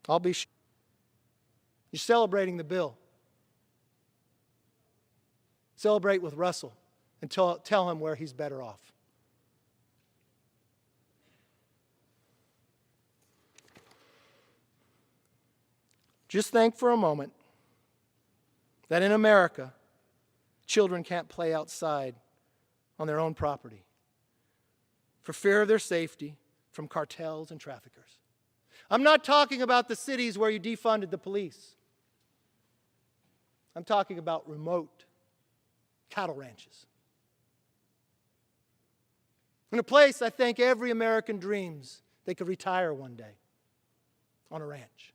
I'll be sure. You're celebrating the bill. Celebrate with Russell and tell him where he's better off. Just think for a moment that in America, children can't play outside on their own property for fear of their safety from cartels and traffickers. I'm not talking about the cities where you defunded the police. I'm talking about remote cattle ranches. In a place I think every American dreams they could retire one day on a ranch.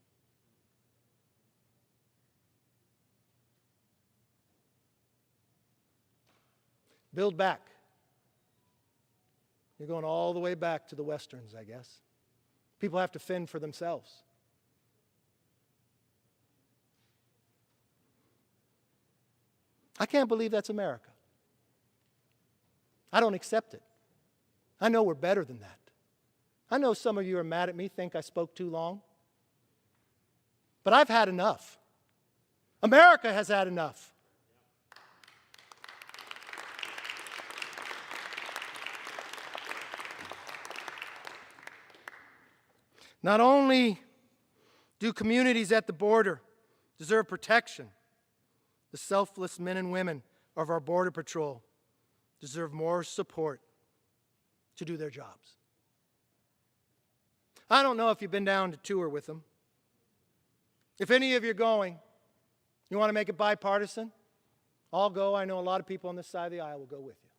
Build back. You're going all the way back to the Westerns, I guess. People have to fend for themselves. I can't believe that's America. I don't accept it. I know we're better than that. I know some of you are mad at me, think I spoke too long. But I've had enough. America has had enough. Not only do communities at the border deserve protection, the selfless men and women of our Border Patrol deserve more support to do their jobs. I don't know if you've been down to tour with them. If any of you are going, you want to make it bipartisan, I'll go. I know a lot of people on this side of the aisle will go with you.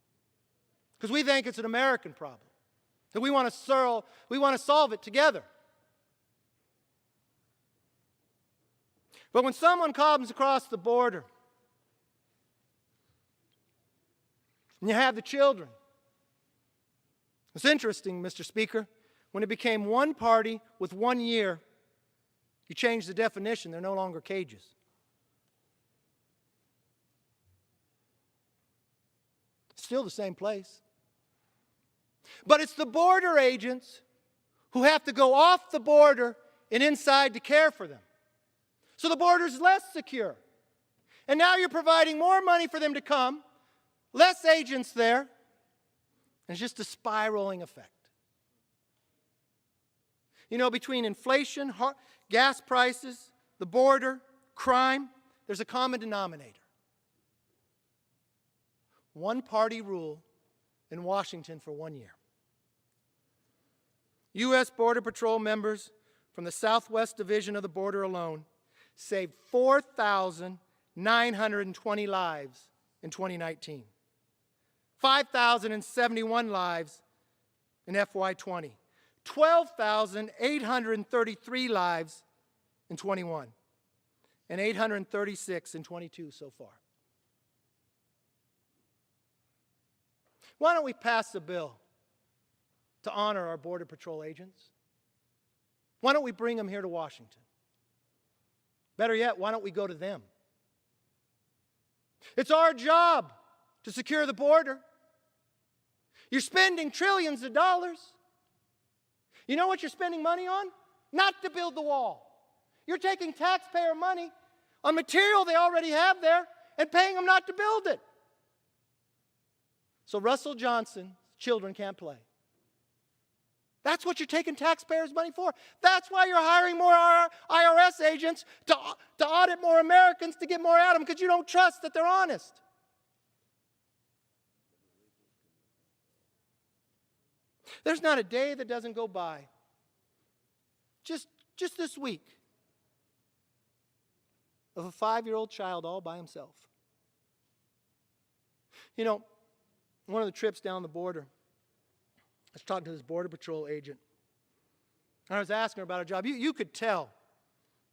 Because we think it's an American problem, that we want to solve it together. But when someone comes across the border, and you have the children, it's interesting, Mr. Speaker, when it became one party with 1 year, you changed the definition. They're no longer cages. It's still the same place. But it's the border agents who have to go off the border and inside to care for them. So the border's less secure. And now you're providing more money for them to come, less agents there, and it's just a spiraling effect. You know, between inflation, gas prices, the border, crime, there's a common denominator. One-party rule in Washington for 1 year. U.S. Border Patrol members from the Southwest Division of the border alone saved 4,920 lives in 2019. 5,071 lives in FY20. 12,833 lives in 21. And 836 in 22 so far. Why don't we pass a bill to honor our Border Patrol agents? Why don't we bring them here to Washington? Better yet, why don't we go to them? It's our job to secure the border. You're spending trillions of dollars. You know what you're spending money on? Not to build the wall. You're taking taxpayer money on material they already have there and paying them not to build it. So Russell Johnson's children can't play. That's what you're taking taxpayers' money for. That's why you're hiring more IRS agents to audit more Americans to get more at them, because you don't trust that they're honest. There's not a day that doesn't go by, just this week, of a 5-year-old child all by himself. You know, one of the trips down the border, I was talking to this Border Patrol agent, and I was asking her about her job. You could tell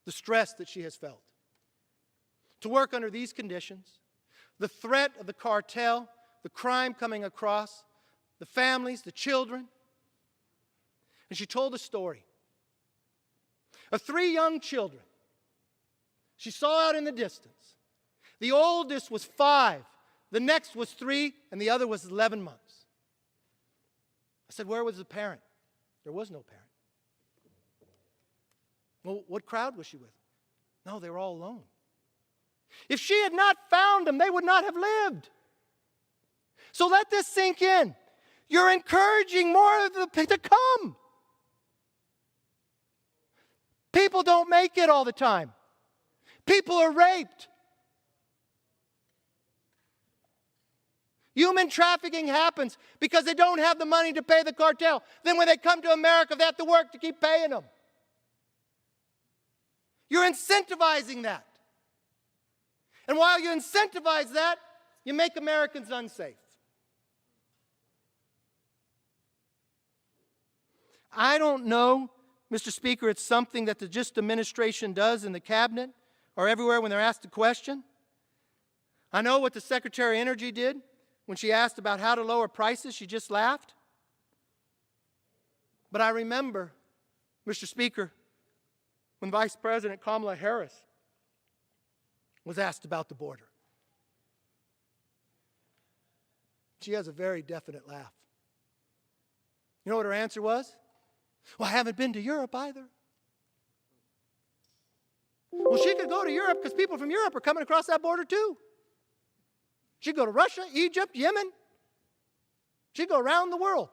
the stress that she has felt. To work under these conditions, the threat of the cartel, the crime coming across, the families, the children. And she told a story of 3 young children she saw out in the distance. The oldest was 5, the next was 3, and the other was 11 months. I said, where was the parent? There was no parent. Well, what crowd was she with? No, they were all alone. If she had not found them, they would not have lived. So let this sink in. You're encouraging more of them to come. People don't make it all the time. People are raped. Human trafficking happens because they don't have the money to pay the cartel. Then when they come to America, they have to work to keep paying them. You're incentivizing that. And while you incentivize that, you make Americans unsafe. I don't know, Mr. Speaker, it's something that the just administration does in the cabinet or everywhere when they're asked a question. I know what the Secretary of Energy did when she asked about how to lower prices. She just laughed. But I remember, Mr. Speaker, when Vice President Kamala Harris was asked about the border. She has a very definite laugh. You know what her answer was? Well, I haven't been to Europe either. Well, she could go to Europe because people from Europe are coming across that border too. She'd go to Russia, Egypt, Yemen. She'd go around the world.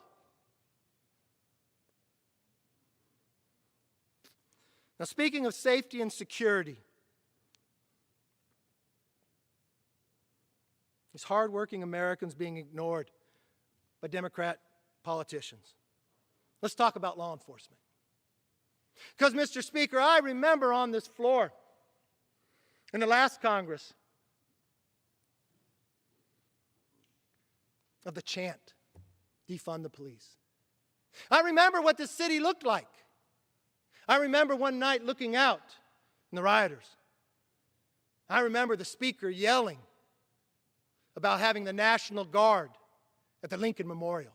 Now, speaking of safety and security, these hardworking Americans being ignored by Democrat politicians. Let's talk about law enforcement. Because, Mr. Speaker, I remember on this floor in the last Congress of the chant, defund the police. I remember what this city looked like. I remember one night looking out and the rioters. I remember the speaker yelling about having the National Guard at the Lincoln Memorial.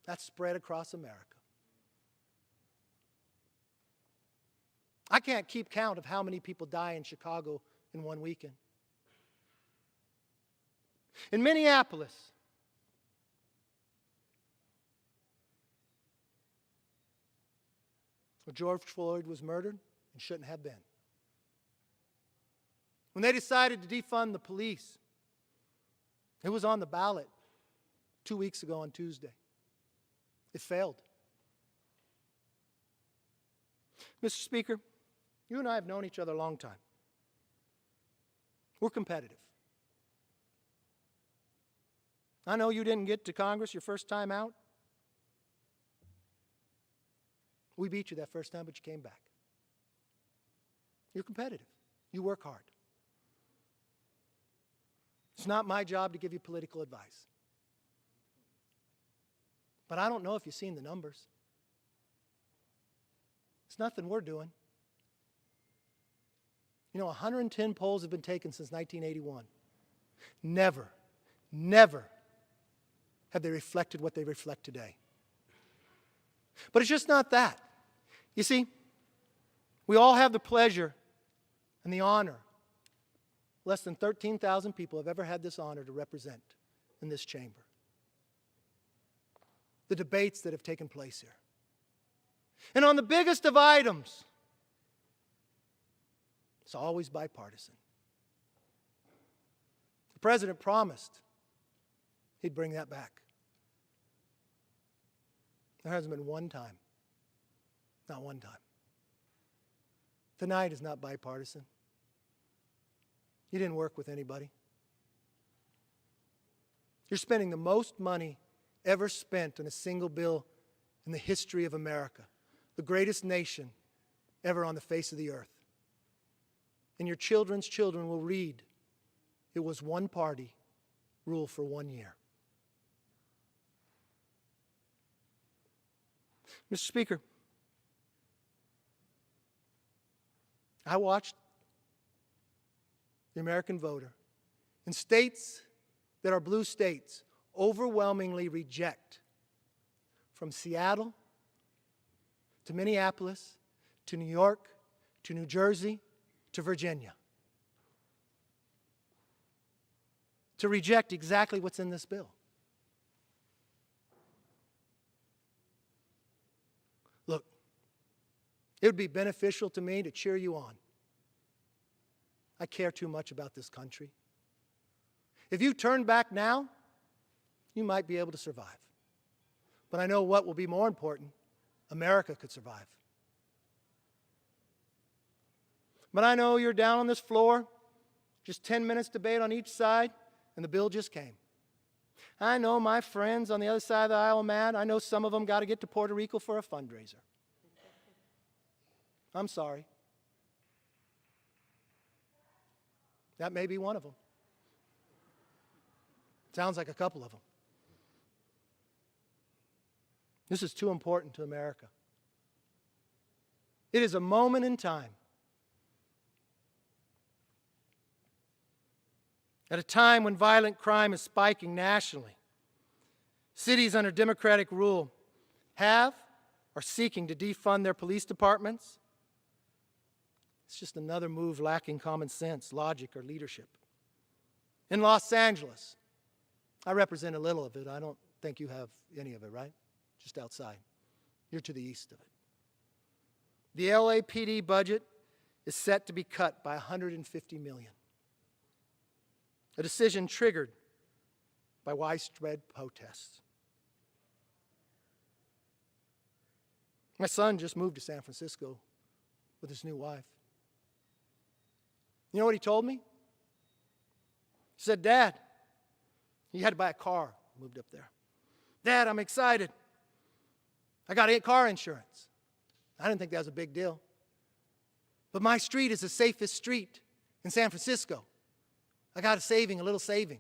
That spread across America. I can't keep count of how many people die in Chicago in one weekend. In Minneapolis, where George Floyd was murdered and shouldn't have been. When they decided to defund the police, it was on the ballot 2 weeks ago on Tuesday. It failed. Mr. Speaker, you and I have known each other a long time. We're competitive. I know you didn't get to Congress your first time out. We beat you that first time, but you came back. You're competitive. You work hard. It's not my job to give you political advice. But I don't know if you've seen the numbers. It's nothing we're doing. You know, 110 polls have been taken since 1981. Never have they reflected what they reflect today. But it's just not that. You see, we all have the pleasure and the honor. Less than 13,000 people have ever had this honor to represent in this chamber. The debates that have taken place here. And on the biggest of items, it's always bipartisan. The President promised he'd bring that back. There hasn't been one time. Not one time. Tonight is not bipartisan. You didn't work with anybody. You're spending the most money ever spent on a single bill in the history of America, the greatest nation ever on the face of the earth. And your children's children will read, it was one party, rule for 1 year. Mr. Speaker, I watched the American voter in states that are blue states overwhelmingly reject, from Seattle to Minneapolis to New York to New Jersey to Virginia, to reject exactly what's in this bill. Look, It would be beneficial to me to cheer you on. I care too much about this country. If you turn back now, you might be able to survive. But I know what will be more important. America could survive. But I know you're down on this floor, just 10 minutes debate on each side, and the bill just came. I know my friends on the other side of the aisle are mad. I know some of them got to get to Puerto Rico for a fundraiser. I'm sorry. That may be one of them. Sounds like a couple of them. This is too important to America. It is a moment in time. At a time when violent crime is spiking nationally, cities under Democratic rule have or are seeking to defund their police departments. It's just another move lacking common sense, logic, or leadership. In Los Angeles, I represent a little of it. I don't think you have any of it, right? Just outside. You're to the east of it. The LAPD budget is set to be cut by $150 million. A decision triggered by widespread protests. My son just moved to San Francisco with his new wife. You know what he told me? He said, Dad, he had to buy a car, moved up there. Dad, I'm excited. I got car insurance. I didn't think that was a big deal. But my street is the safest street in San Francisco. I got a little saving.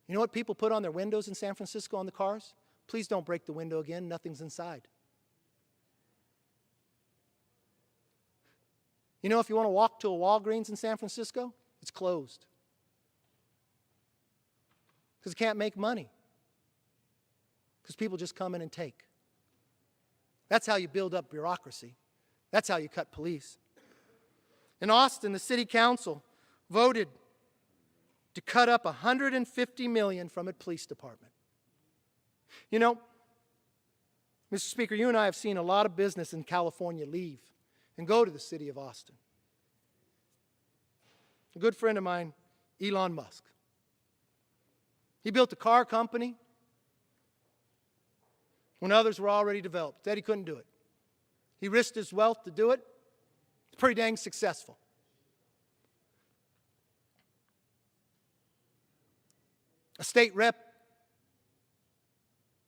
You know what people put on their windows in San Francisco on the cars? Please don't break the window again, nothing's inside. You know, if you want to walk to a Walgreens in San Francisco, it's closed. Because it can't make money. Because people just come in and take. That's how you build up bureaucracy. That's how you cut police. In Austin, the city council voted to cut up $150 million from its police department. You know, Mr. Speaker, you and I have seen a lot of business in California leave and go to the city of Austin. A good friend of mine, Elon Musk. He built a car company when others were already developed. Said he couldn't do it. He risked his wealth to do it. It's pretty dang successful. A state rep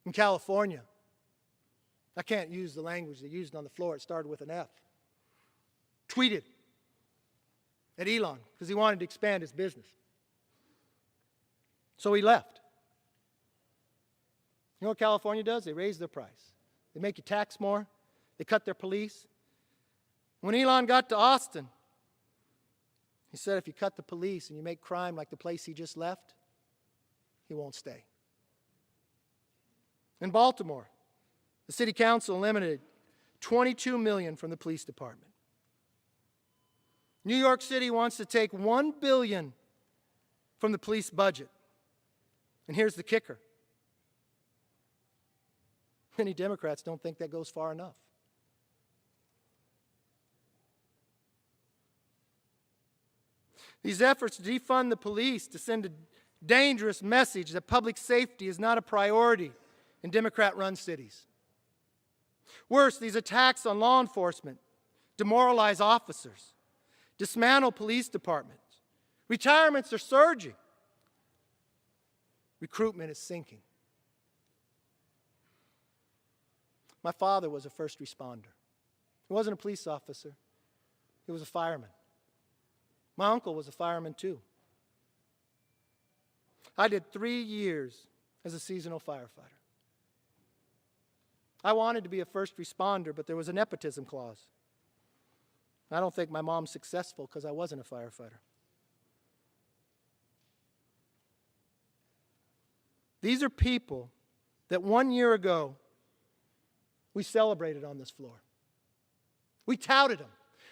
in California, I can't use the language they used on the floor, it started with an F, tweeted at Elon because he wanted to expand his business. So he left. You know what California does? They raise their price. They make you tax more. They cut their police. When Elon got to Austin, he said if you cut the police and you make crime like the place he just left, he won't stay. In Baltimore, the city council eliminated $22 million from the police department. New York City wants to take $1 billion from the police budget. And here's the kicker. Many Democrats don't think that goes far enough. These efforts to defund the police to send a dangerous message that public safety is not a priority in Democrat-run cities. Worse, these attacks on law enforcement demoralize officers, dismantle police departments. Retirements are surging. Recruitment is sinking. My father was a first responder. He wasn't a police officer. He was a fireman. My uncle was a fireman too. I did 3 years as a seasonal firefighter. I wanted to be a first responder, but there was a nepotism clause. I don't think my mom's successful because I wasn't a firefighter. These are people that 1 year ago we celebrated on this floor. We touted them.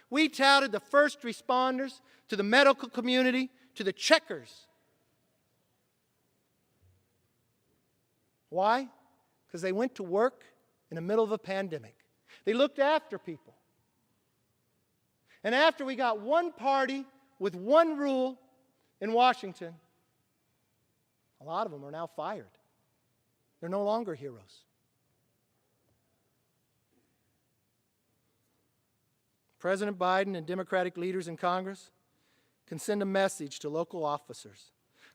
We touted the first responders to the medical community, to the checkers. Why? Because they went to work in the middle of a pandemic. They looked after people. And after we got one party with one rule in Washington, a lot of them are now fired. They're no longer heroes. President Biden and Democratic leaders in Congress can send a message to local officers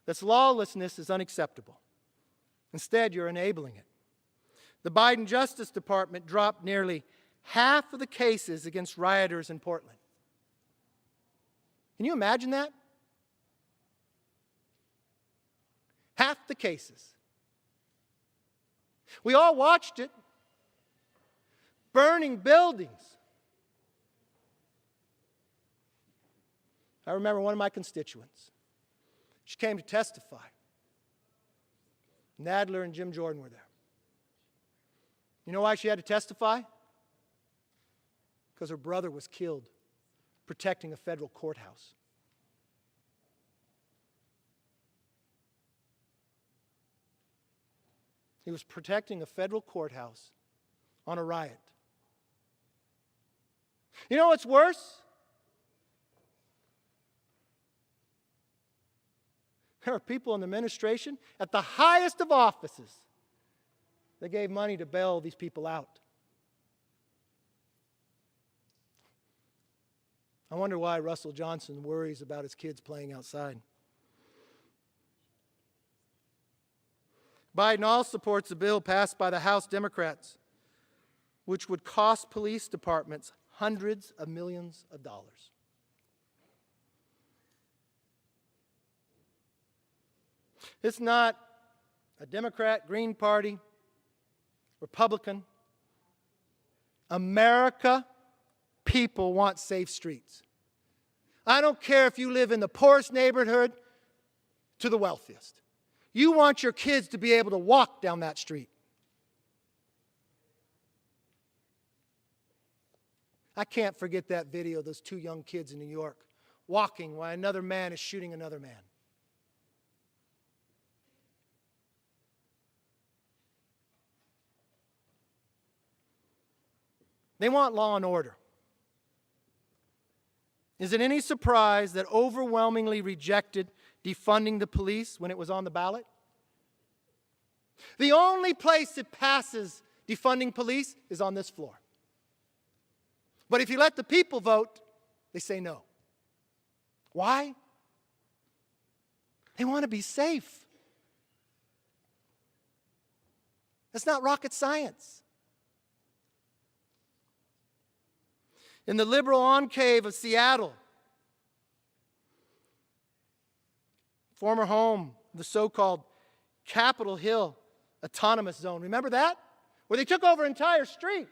that lawlessness is unacceptable. Instead, you're enabling it. The Biden Justice Department dropped nearly half of the cases against rioters in Portland. Can you imagine that? Half the cases. We all watched it. Burning buildings. I remember one of my constituents. She came to testify. Nadler and Jim Jordan were there. You know why she had to testify? Because her brother was killed protecting a federal courthouse. He was protecting a federal courthouse on a riot. You know what's worse? There are people in the administration at the highest of offices that gave money to bail these people out. I wonder why Russell Johnson worries about his kids playing outside. Biden also supports a bill passed by the House Democrats, which would cost police departments hundreds of millions of dollars. It's not a Democrat, Green Party, Republican. America, people want safe streets. I don't care if you live in the poorest neighborhood to the wealthiest. You want your kids to be able to walk down that street. I can't forget that video of those two young kids in New York walking while another man is shooting another man. They want law and order. Is it any surprise that overwhelmingly rejected defunding the police when it was on the ballot? The only place it passes defunding police is on this floor. But if you let the people vote, they say no. Why? They want to be safe. That's not rocket science. In the liberal enclave of Seattle, former home of the so-called Capitol Hill Autonomous Zone. Remember that? Where they took over an entire street.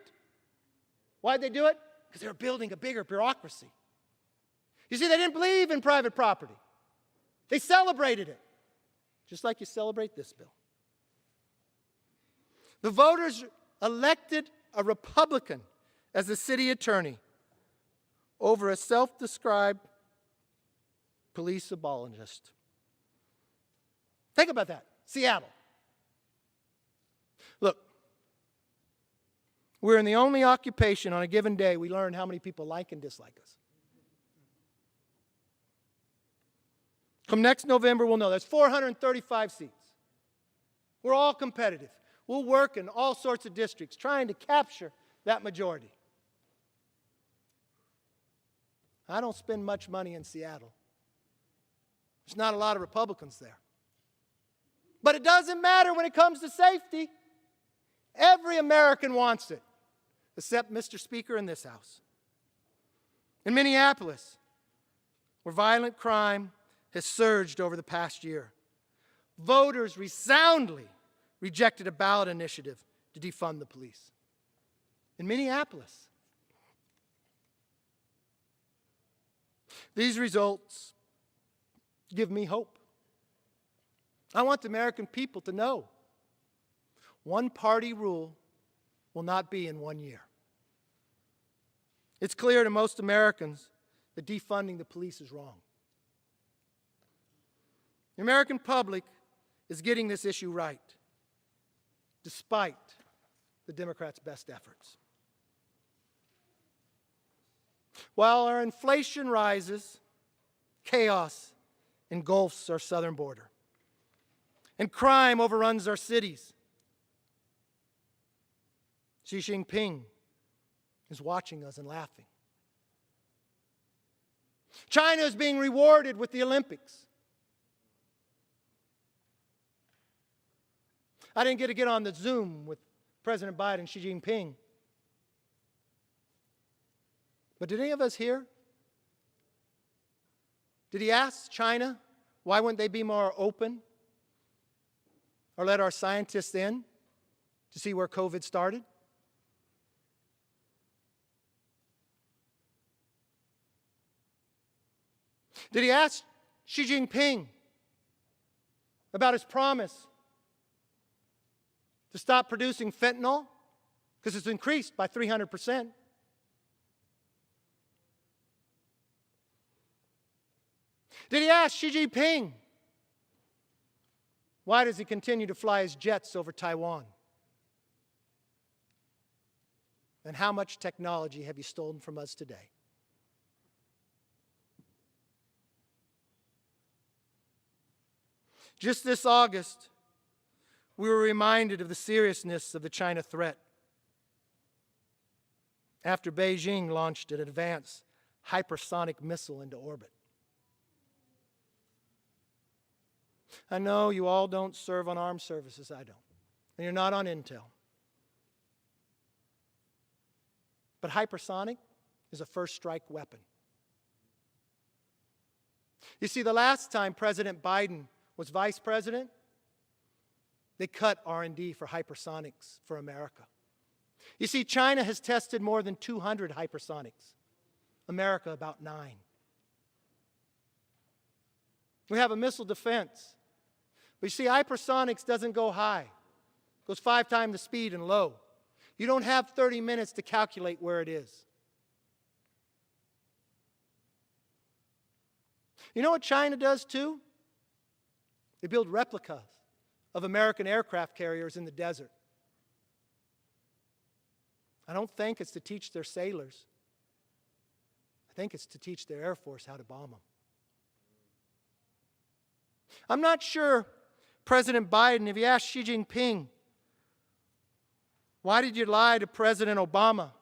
Why'd they do it? Because they were building a bigger bureaucracy. You see, they didn't believe in private property. They celebrated it, just like you celebrate this bill. The voters elected a Republican as the city attorney over a self-described police abolitionist. Think about that. Seattle. Look, we're in the only occupation on a given day we learn how many people like and dislike us. Come next November, we'll know. There's 435 seats. We're all competitive. We'll work in all sorts of districts trying to capture that majority. I don't spend much money in Seattle. There's not a lot of Republicans there. But it doesn't matter when it comes to safety. Every American wants it, except Mr. Speaker in this House. In Minneapolis, where violent crime has surged over the past year, voters resoundingly rejected a ballot initiative to defund the police. In Minneapolis. These results give me hope. I want the American people to know one-party rule will not be in 1 year. It's clear to most Americans that defunding the police is wrong. The American public is getting this issue right, despite the Democrats' best efforts. While our inflation rises, chaos engulfs our southern border, and crime overruns our cities. Xi Jinping is watching us and laughing. China is being rewarded with the Olympics. I didn't get to get on the Zoom with President Biden and Xi Jinping. But did any of us hear? Did he ask China, why wouldn't they be more open? Or let our scientists in to see where COVID started? Did he ask Xi Jinping about his promise to stop producing fentanyl? Because it's increased by 300%. Did he ask Xi Jinping, why does he continue to fly his jets over Taiwan? And how much technology have you stolen from us today? Just this August, we were reminded of the seriousness of the China threat after Beijing launched an advanced hypersonic missile into orbit. I know you all don't serve on armed services, I don't, and you're not on intel. But hypersonic is a first strike weapon. You see, the last time President Biden was vice president, they cut R&D for hypersonics for America. You see, China has tested more than 200 hypersonics. America, about 9. We have a missile defense. But you see, hypersonics doesn't go high. It goes 5 times the speed and low. You don't have 30 minutes to calculate where it is. You know what China does too? They build replicas of American aircraft carriers in the desert. I don't think it's to teach their sailors. I think it's to teach their Air Force how to bomb them. I'm not sure President Biden, if you ask Xi Jinping, why did you lie to President Obama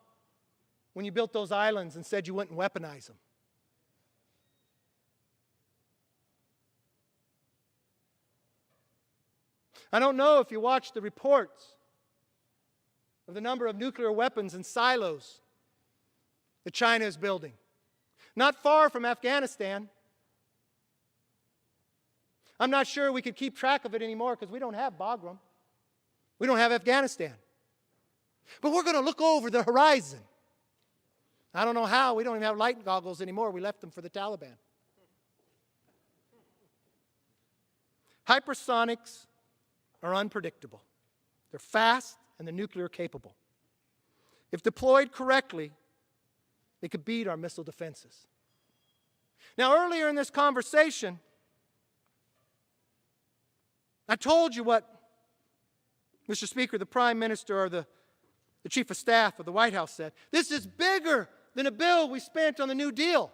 when you built those islands and said you wouldn't weaponize them? I don't know if you watched the reports of the number of nuclear weapons and silos that China is building. Not far from Afghanistan. I'm not sure we could keep track of it anymore because we don't have Bagram. We don't have Afghanistan. But we're going to look over the horizon. I don't know how. We don't even have light goggles anymore. We left them for the Taliban. Hypersonics are unpredictable. They're fast and they're nuclear capable. If deployed correctly, they could beat our missile defenses. Now, earlier in this conversation, I told you what, Mr. Speaker, the Prime Minister or the Chief of Staff of the White House said. This is bigger than a bill we spent on the New Deal.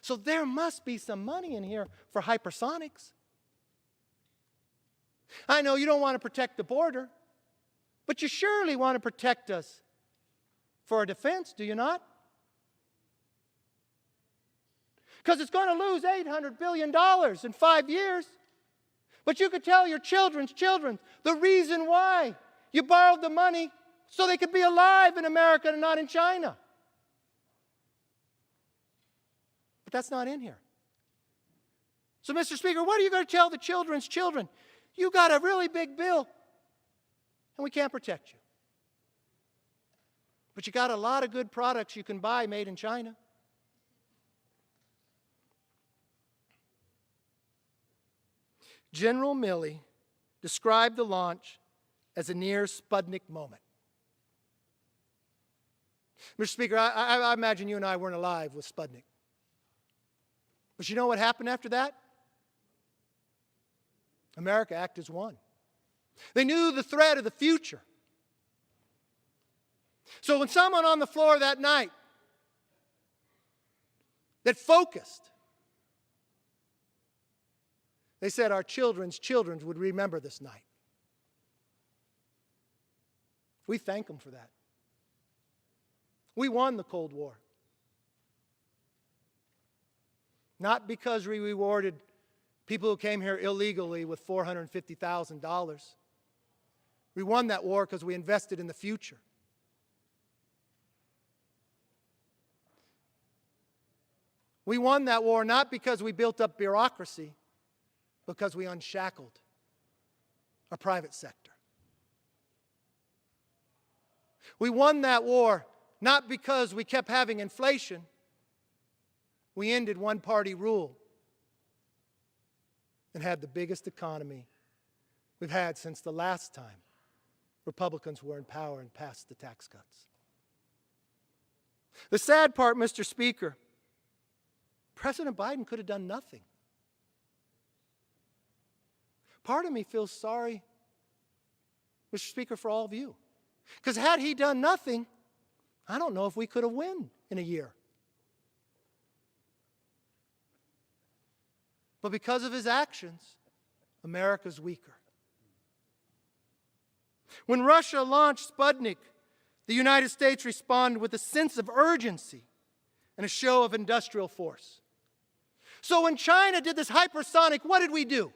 So there must be some money in here for hypersonics. I know you don't want to protect the border, but you surely want to protect us for our defense, do you not? Because it's going to lose $800 billion in 5 years. But you could tell your children's children the reason why you borrowed the money so they could be alive in America and not in China. But that's not in here. So, Mr. Speaker, what are you going to tell the children's children? You got a really big bill, and we can't protect you. But you got a lot of good products you can buy made in China. General Milley described the launch as a near Sputnik moment. Mr. Speaker, I imagine you and I weren't alive with Sputnik. But you know what happened after that? America acted as one. They knew the threat of the future. So when someone on the floor that night that focused. They said our children's children would remember this night. We thank them for that. We won the Cold War. Not because we rewarded people who came here illegally with $450,000. We won that war because we invested in the future. We won that war not because we built up bureaucracy, because we unshackled our private sector. We won that war not because we kept having inflation. We ended one-party rule and had the biggest economy we've had since the last time Republicans were in power and passed the tax cuts. The sad part, Mr. Speaker, President Biden could have done nothing. Part of me feels sorry, Mr. Speaker, for all of you. Because had he done nothing, I don't know if we could have won in a year. But because of his actions, America's weaker. When Russia launched Sputnik, the United States responded with a sense of urgency and a show of industrial force. So when China did this hypersonic, what did we do?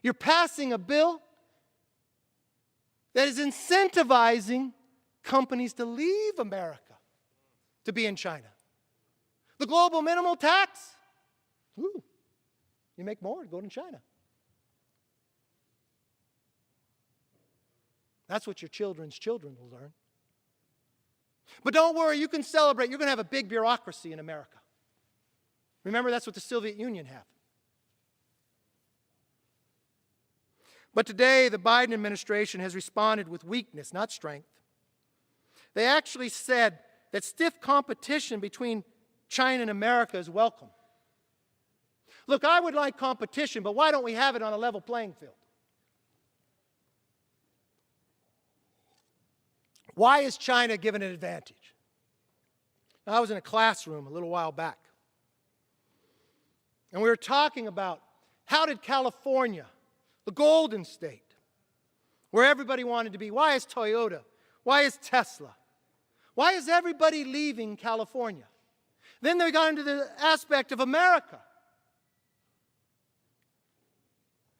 You're passing a bill that is incentivizing companies to leave America to be in China. The global minimum tax. Ooh, you make more, go to China. That's what your children's children will learn. But don't worry, you can celebrate. You're going to have a big bureaucracy in America. Remember, that's what the Soviet Union had. But today, the Biden administration has responded with weakness, not strength. They actually said that stiff competition between China and America is welcome. Look, I would like competition, but why don't we have it on a level playing field? Why is China given an advantage? Now, I was in a classroom a little while back, and we were talking about how did California, the Golden State, where everybody wanted to be, why is Toyota, why is Tesla, why is everybody leaving California? Then they got into the aspect of America.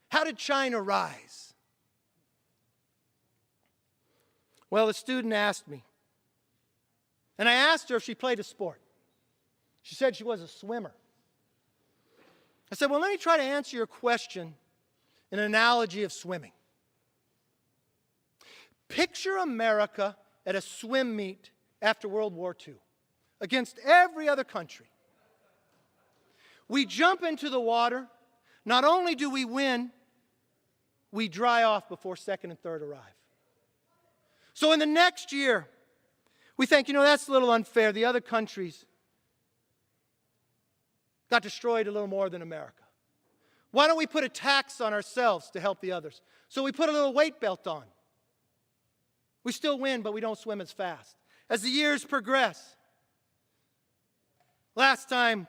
How did China rise? Well, the student asked me, and I asked her if she played a sport. She said she was a swimmer. I said, well, let me try to answer your question in an analogy of swimming. Picture America at a swim meet after World War II against every other country. We jump into the water. Not only do we win, we dry off before second and third arrive. So in the next year, we think, that's a little unfair. The other countries got destroyed a little more than America. Why don't we put a tax on ourselves to help the others? So we put a little weight belt on. We still win, but we don't swim as fast. As the years progress, last time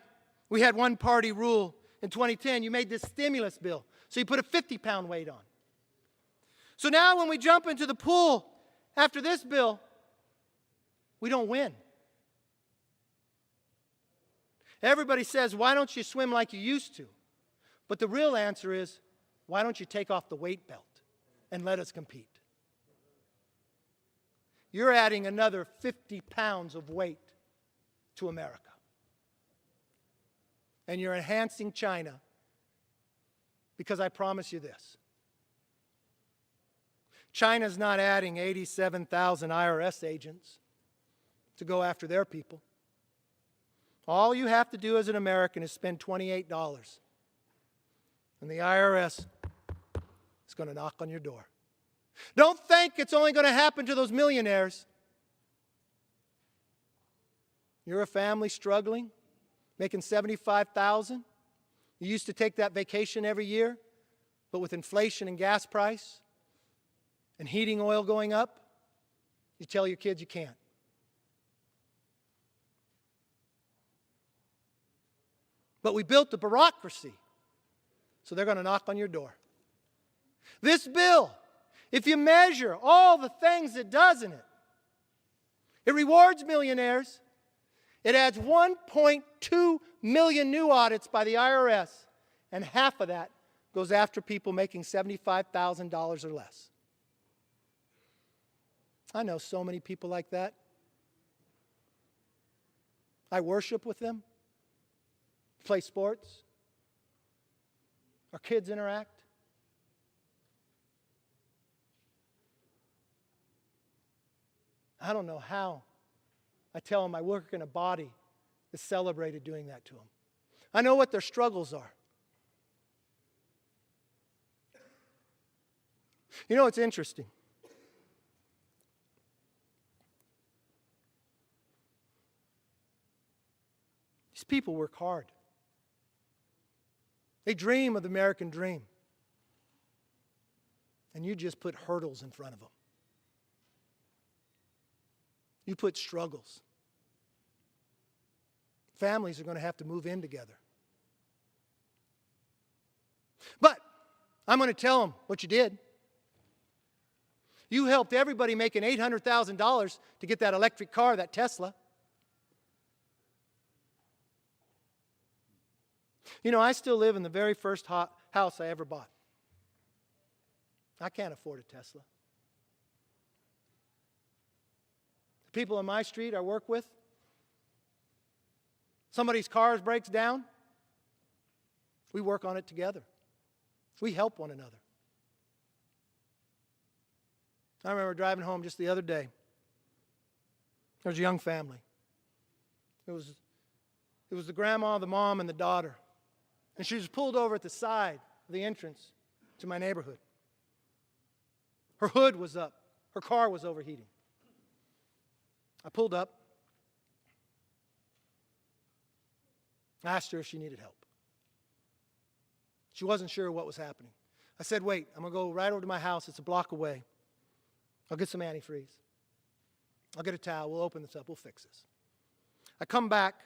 we had one-party rule in 2010, you made this stimulus bill. So you put a 50-pound weight on. So now when we jump into the pool after this bill, we don't win. Everybody says, why don't you swim like you used to? But the real answer is, why don't you take off the weight belt and let us compete? You're adding another 50 pounds of weight to America. And you're enhancing China because I promise you this. China's not adding 87,000 IRS agents to go after their people. All you have to do as an American is spend $28, and the IRS is going to knock on your door. Don't think it's only going to happen to those millionaires. You're a family struggling, making $75,000. You used to take that vacation every year, but with inflation and gas price and heating oil going up, you tell your kids you can't. But we built the bureaucracy, so they're going to knock on your door. This bill, if you measure all the things it does in it, it rewards millionaires. It adds 1.2 million new audits by the IRS, and half of that goes after people making $75,000 or less. I know so many people like that. I worship with them, play sports, our kids interact. I don't know how. I tell them I work in a body that celebrated doing that to them. I know what their struggles are. You know, it's interesting. These people work hard. They dream of the American dream. And you just put hurdles in front of them. You put struggles. Families are going to have to move in together. But I'm going to tell them what you did. You helped everybody making $800,000 to get that electric car, that Tesla. You know, I still live in the very first house I ever bought. I can't afford a Tesla. The people on my street I work with, somebody's car breaks down, we work on it together. We help one another. I remember driving home just the other day. There was a young family. It was the grandma, the mom, and the daughter. And she was pulled over at the side of the entrance to my neighborhood. Her hood was up. Her car was overheating. I pulled up. I asked her if she needed help. She wasn't sure what was happening. I said, wait, I'm going to go right over to my house. It's a block away. I'll get some antifreeze. I'll get a towel. We'll open this up. We'll fix this. I come back.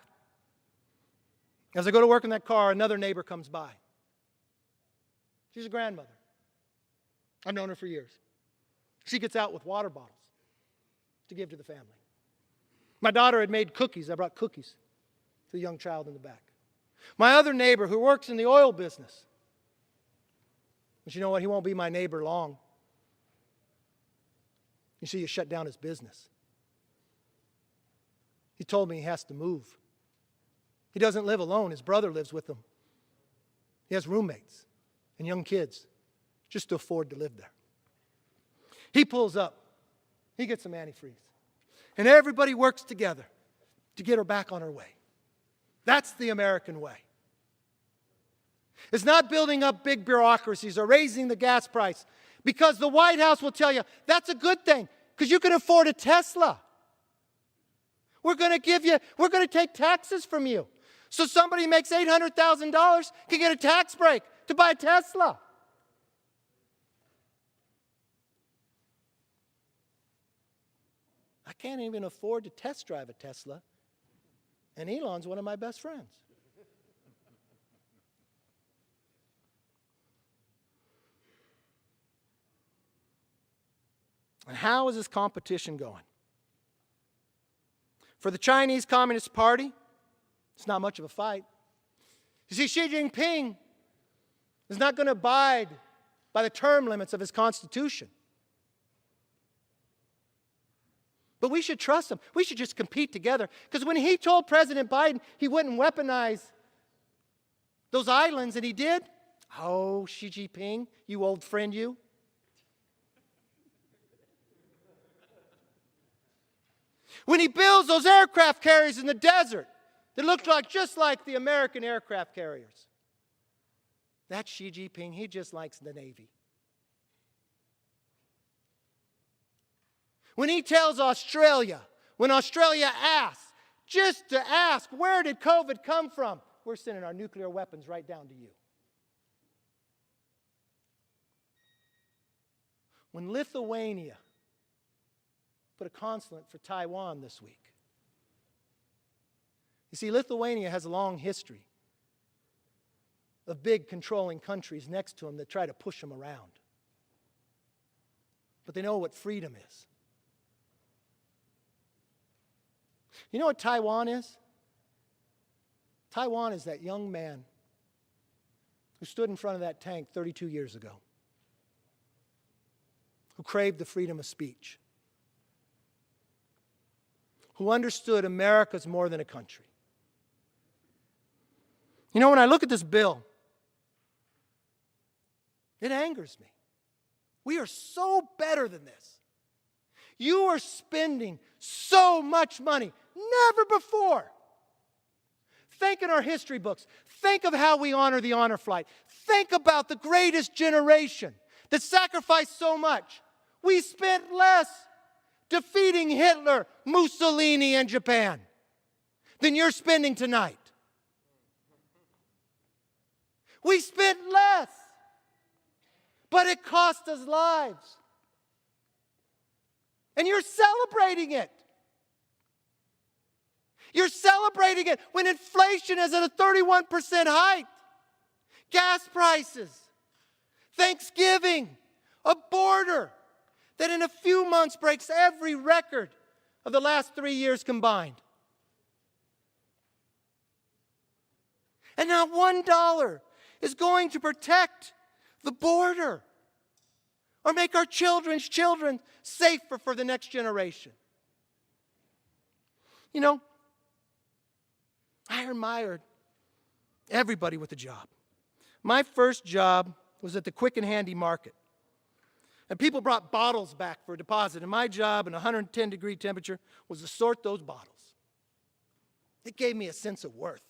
As I go to work in that car, another neighbor comes by. She's a grandmother. I've known her for years. She gets out with water bottles to give to the family. My daughter had made cookies. I brought cookies to the young child in the back. My other neighbor who works in the oil business. But you know what? He won't be my neighbor long. You see, you shut down his business. He told me he has to move. He doesn't live alone. His brother lives with him. He has roommates and young kids just to afford to live there. He pulls up. He gets some antifreeze. And everybody works together to get her back on her way. That's the American way. It's not building up big bureaucracies or raising the gas price, because the White House will tell you that's a good thing because you can afford a Tesla. We're going to take taxes from you. So somebody who makes $800,000 can get a tax break to buy a Tesla. I can't even afford to test drive a Tesla, and Elon's one of my best friends. And how is this competition going? For the Chinese Communist Party, it's not much of a fight. You see, Xi Jinping is not going to abide by the term limits of his constitution. But we should trust him. We should just compete together. Because when he told President Biden he wouldn't weaponize those islands, and he did, oh, Xi Jinping, you old friend, you. When he builds those aircraft carriers in the desert that look just like the American aircraft carriers, that's Xi Jinping. He just likes the Navy. When he tells Australia, when Australia asks, just to ask, where did COVID come from? We're sending our nuclear weapons right down to you. When Lithuania put a consulate for Taiwan this week. You see, Lithuania has a long history of big controlling countries next to him that try to push him around. But they know what freedom is. You know what Taiwan is? Taiwan is that young man who stood in front of that tank 32 years ago, who craved the freedom of speech, who understood America's more than a country. You know, when I look at this bill, it angers me. We are so better than this. You are spending so much money, never before. Think in our history books. Think of how we honor the honor flight. Think about the greatest generation that sacrificed so much. We spent less defeating Hitler, Mussolini, and Japan than you're spending tonight. We spent less, but it cost us lives. And you're celebrating it. You're celebrating it when inflation is at a 31% height. Gas prices, Thanksgiving, a border that in a few months breaks every record of the last 3 years combined. And not $1 is going to protect the border or make our children's children safer for the next generation. You know, I admired everybody with a job. My first job was at the quick and handy market. And people brought bottles back for a deposit. And my job in 110-degree temperature was to sort those bottles. It gave me a sense of worth.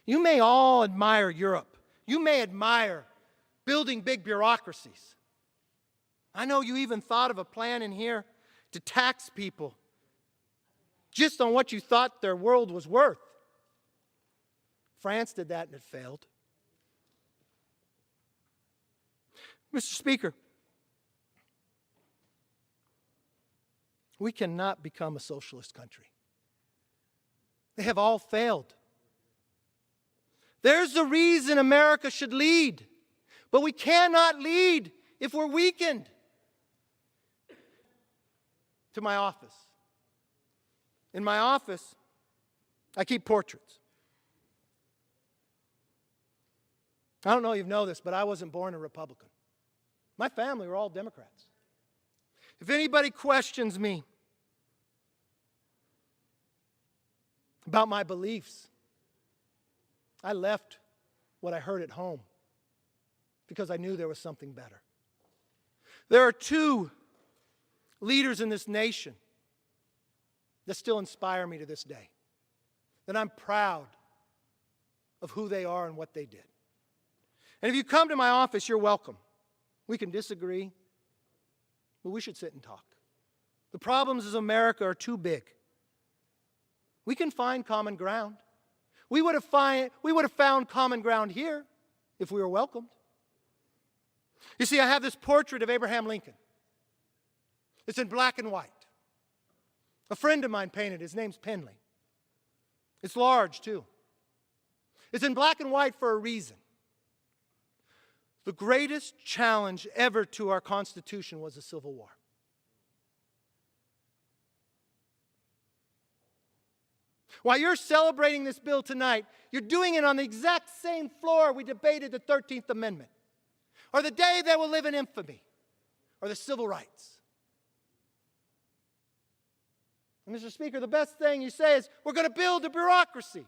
You may all admire Europe. You may admire building big bureaucracies. I know you even thought of a plan in here to tax people just on what you thought their world was worth. France did that and it failed. Mr. Speaker, we cannot become a socialist country. They have all failed. There's a reason America should lead, but we cannot lead if we're weakened. To my office. In my office, I keep portraits. I don't know if you know this, but I wasn't born a Republican. My family were all Democrats. If anybody questions me about my beliefs, I left what I heard at home because I knew there was something better. There are two leaders in this nation that still inspire me to this day, that I'm proud of who they are and what they did. And if you come to my office, you're welcome. We can disagree, but we should sit and talk. The problems of America are too big. We can find common ground. We would have found common ground here if we were welcomed. You see, I have this portrait of Abraham Lincoln. It's in black and white. A friend of mine painted it. His name's Penley. It's large, too. It's in black and white for a reason. The greatest challenge ever to our Constitution was the Civil War. While you're celebrating this bill tonight, you're doing it on the exact same floor we debated the 13th Amendment, or the day that will live in infamy, or the civil rights. And Mr. Speaker, the best thing you say is, we're going to build a bureaucracy.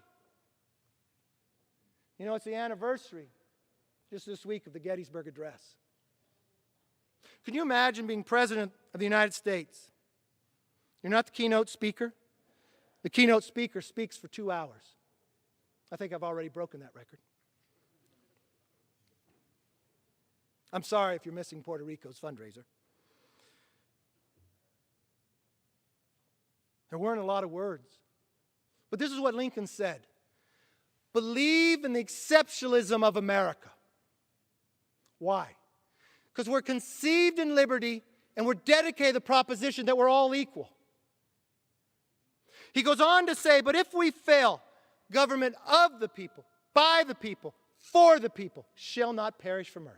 You know, it's the anniversary just this week of the Gettysburg Address. Can you imagine being President of the United States? You're not the keynote speaker. The keynote speaker speaks for 2 hours. I think I've already broken that record. I'm sorry if you're missing Puerto Rico's fundraiser. There weren't a lot of words. But this is what Lincoln said. Believe in the exceptionalism of America. Why? Because we're conceived in liberty and we're dedicated to the proposition that we're all equal. He goes on to say, but if we fail, government of the people, by the people, for the people, shall not perish from earth.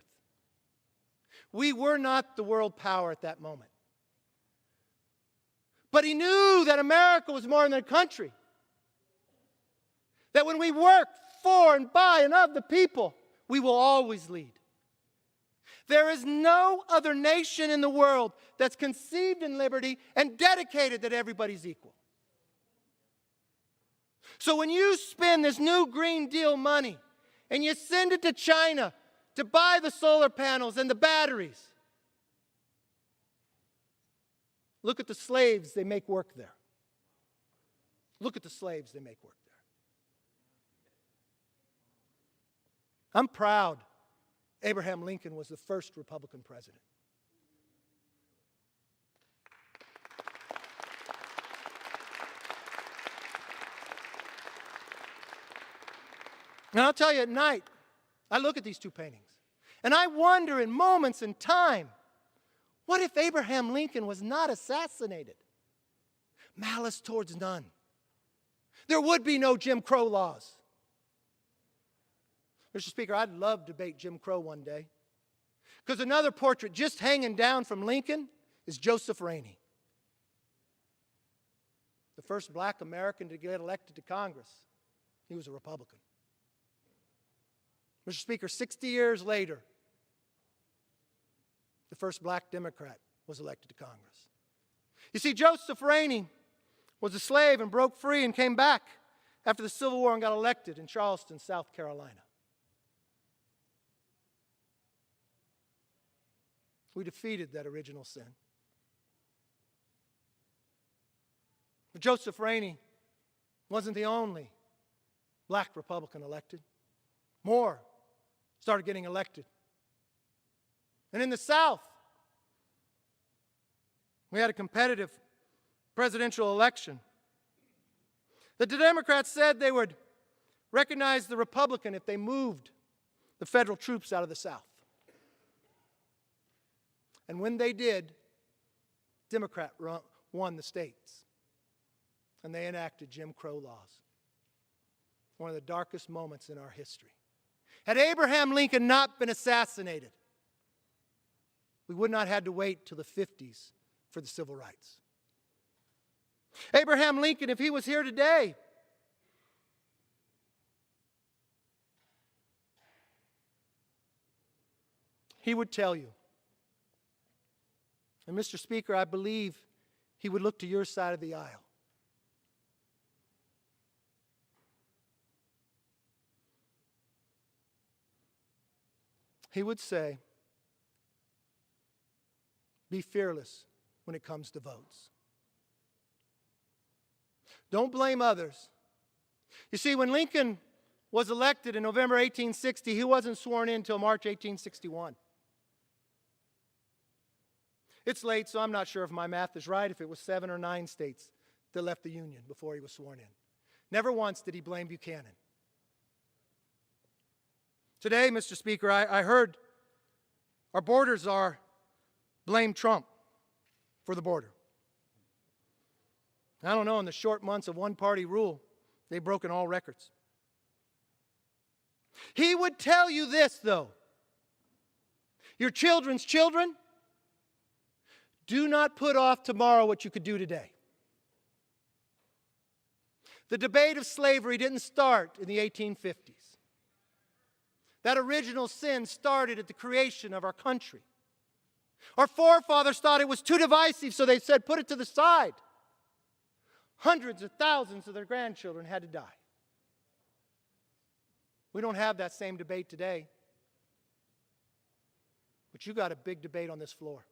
We were not the world power at that moment. But he knew that America was more than a country. That when we work for and by and of the people, we will always lead. There is no other nation in the world that's conceived in liberty and dedicated that everybody's equal. So when you spend this new Green Deal money and you send it to China to buy the solar panels and the batteries, look at the slaves they make work there. Look at the slaves they make work there. I'm proud Abraham Lincoln was the first Republican president. And I'll tell you, at night, I look at these two paintings, and I wonder in moments in time, what if Abraham Lincoln was not assassinated? Malice towards none. There would be no Jim Crow laws. Mr. Speaker, I'd love to debate Jim Crow one day, because another portrait just hanging down from Lincoln is Joseph Rainey, the first black American to get elected to Congress. He was a Republican. Mr. Speaker, 60 years later, the first black Democrat was elected to Congress. You see, Joseph Rainey was a slave and broke free and came back after the Civil War and got elected in Charleston, South Carolina. We defeated that original sin. But Joseph Rainey wasn't the only black Republican elected. More started getting elected. And in the South, we had a competitive presidential election. The Democrats said they would recognize the Republican if they moved the federal troops out of the South. And when they did, Democrat won the states. And they enacted Jim Crow laws. One of the darkest moments in our history. Had Abraham Lincoln not been assassinated, we would not have had to wait till the 50s for the civil rights. Abraham Lincoln, if he was here today, he would tell you, and Mr. Speaker, I believe he would look to your side of the aisle. He would say, be fearless when it comes to votes. Don't blame others. You see, when Lincoln was elected in November 1860, he wasn't sworn in until March 1861. It's late, so I'm not sure if my math is right, if it was 7 or 9 states that left the Union before he was sworn in. Never once did he blame Buchanan. Today, Mr. Speaker, I heard our borders are blame Trump for the border. I don't know, in the short months of one-party rule, they've broken all records. He would tell you this, though. Your children's children, do not put off tomorrow what you could do today. The debate of slavery didn't start in the 1850s. That original sin started at the creation of our country. Our forefathers thought it was too divisive, so they said, put it to the side. Hundreds of thousands of their grandchildren had to die. We don't have that same debate today. But you got a big debate on this floor.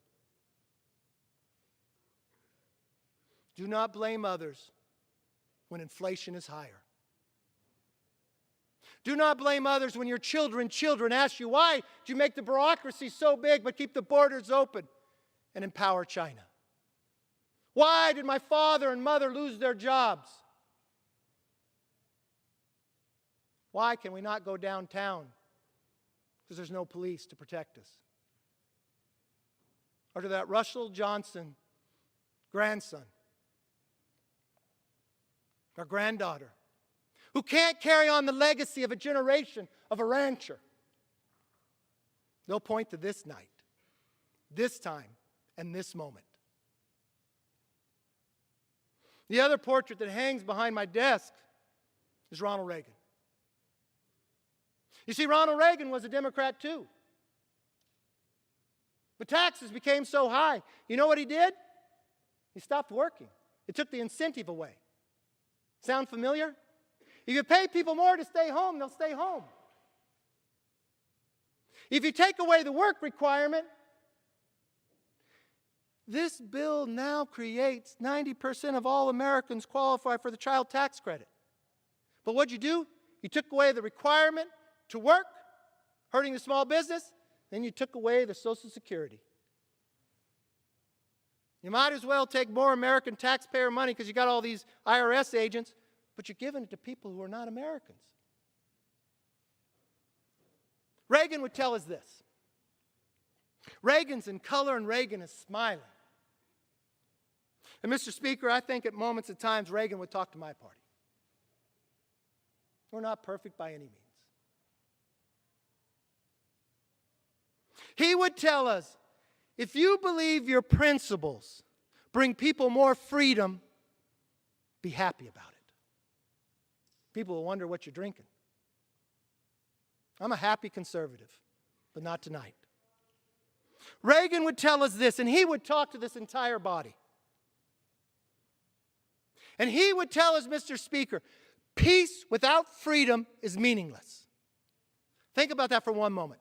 Do not blame others when inflation is higher. Do not blame others when your children ask you, why did you make the bureaucracy so big but keep the borders open and empower China? Why did my father and mother lose their jobs? Why can we not go downtown? Because there's no police to protect us. Or to that Russell Johnson grandson, our granddaughter, who can't carry on the legacy of a generation of a rancher. They'll point to this night, this time, and this moment. The other portrait that hangs behind my desk is Ronald Reagan. You see, Ronald Reagan was a Democrat too. But taxes became so high. You know what he did? He stopped working. It took the incentive away. Sound familiar? If you pay people more to stay home, they'll stay home. If you take away the work requirement, this bill now creates 90% of all Americans qualify for the child tax credit. But what'd you do? You took away the requirement to work, hurting the small business, then you took away the Social Security. You might as well take more American taxpayer money because you got all these IRS agents, but you're giving it to people who are not Americans. Reagan would tell us this. Reagan's in color and Reagan is smiling. And Mr. Speaker, I think at moments at times Reagan would talk to my party. We're not perfect by any means. He would tell us, if you believe your principles bring people more freedom, be happy about it. People will wonder what you're drinking. I'm a happy conservative, but not tonight. Reagan would tell us this, and he would talk to this entire body. And he would tell us, Mr. Speaker, peace without freedom is meaningless. Think about that for one moment.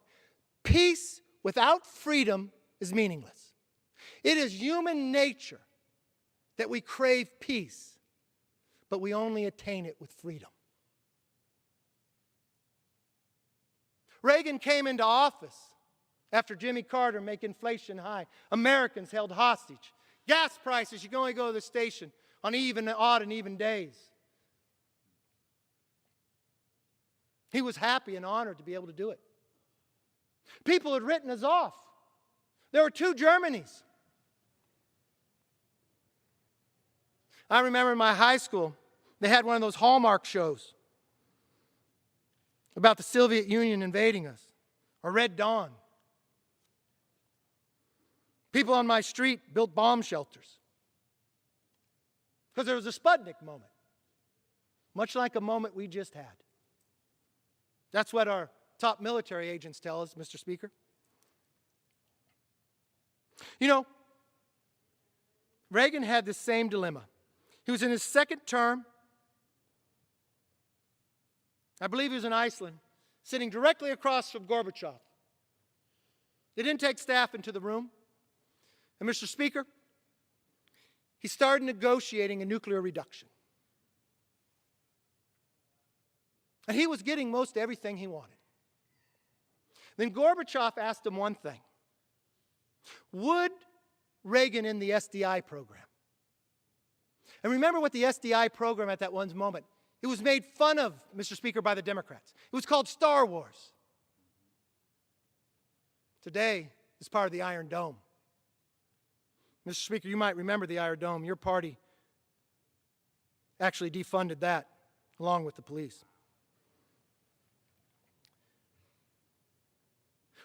Peace without freedom is meaningless. It is human nature that we crave peace, but we only attain it with freedom. Reagan came into office after Jimmy Carter make inflation high. Americans held hostage. Gas prices, you can only go to the station on odd and even days. He was happy and honored to be able to do it. People had written us off. There were 2 Germanys. I remember in my high school, they had one of those Hallmark shows about the Soviet Union invading us, or Red Dawn. People on my street built bomb shelters because there was a Sputnik moment, much like a moment we just had. That's what our top military agents tell us, Mr. Speaker. You know, Reagan had this same dilemma. He was in his second term. I believe he was in Iceland, sitting directly across from Gorbachev. They didn't take staff into the room. And Mr. Speaker, he started negotiating a nuclear reduction. And he was getting most everything he wanted. Then Gorbachev asked him one thing. Would Reagan end the SDI program? And remember what the SDI program at that one moment, it was made fun of, Mr. Speaker, by the Democrats. It was called Star Wars. Today, it's part of the Iron Dome. Mr. Speaker, you might remember the Iron Dome. Your party actually defunded that along with the police.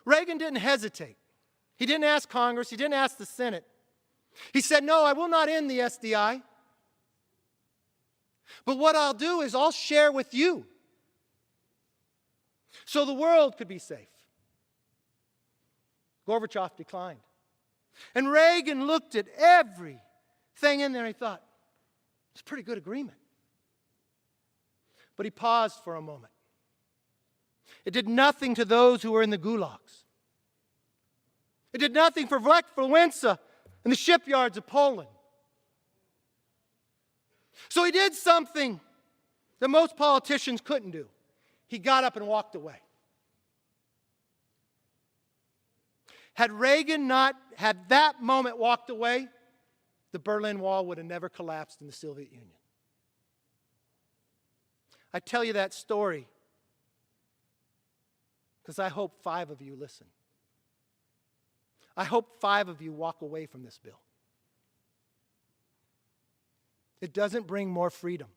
Reagan didn't hesitate. He didn't ask Congress. He didn't ask the Senate. He said, no, I will not end the SDI. But what I'll do is I'll share with you so the world could be safe. Gorbachev declined. And Reagan looked at everything in there and he thought, it's a pretty good agreement. But he paused for a moment. It did nothing to those who were in the gulags. It did nothing for Lech Wałęsa in the shipyards of Poland. So he did something that most politicians couldn't do. He got up and walked away. Had Reagan not had that moment walked away, the Berlin Wall would have never collapsed in the Soviet Union. I tell you that story because I hope 5 of you listen. I hope 5 of you walk away from this bill. It doesn't bring more freedom.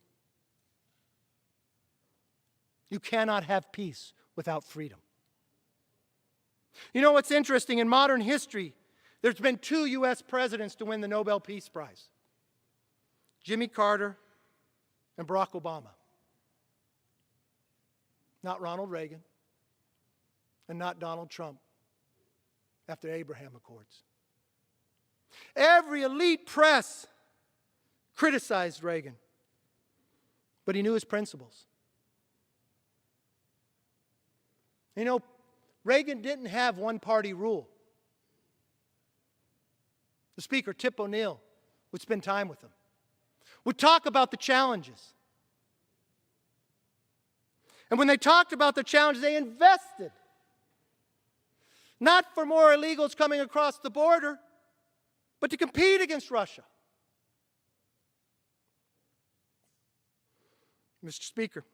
You cannot have peace without freedom. You know what's interesting? In modern history, there's been 2 U.S. presidents to win the Nobel Peace Prize. Jimmy Carter and Barack Obama. Not Ronald Reagan and not Donald Trump after Abraham Accords. Every elite press criticized Reagan, but he knew his principles. You know, Reagan didn't have one-party rule. The speaker, Tip O'Neill, would spend time with him, would talk about the challenges. And when they talked about the challenges, they invested. Not for more illegals coming across the border, but to compete against Russia. Mr. Speaker,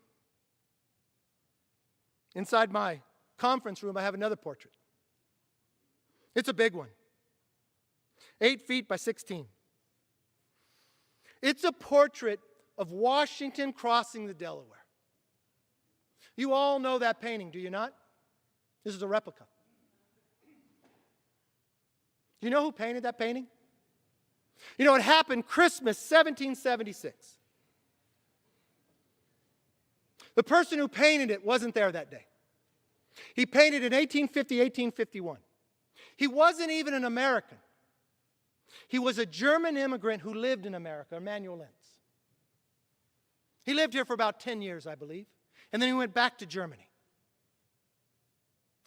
inside my conference room, I have another portrait. It's a big one, 8 feet by 16. It's a portrait of Washington crossing the Delaware. You all know that painting, do you not? This is a replica. Do you know who painted that painting? You know, it happened Christmas 1776. The person who painted it wasn't there that day. He painted in 1850, 1851. He wasn't even an American. He was a German immigrant who lived in America, Emanuel Lentz. He lived here for about 10 years, I believe, and then he went back to Germany.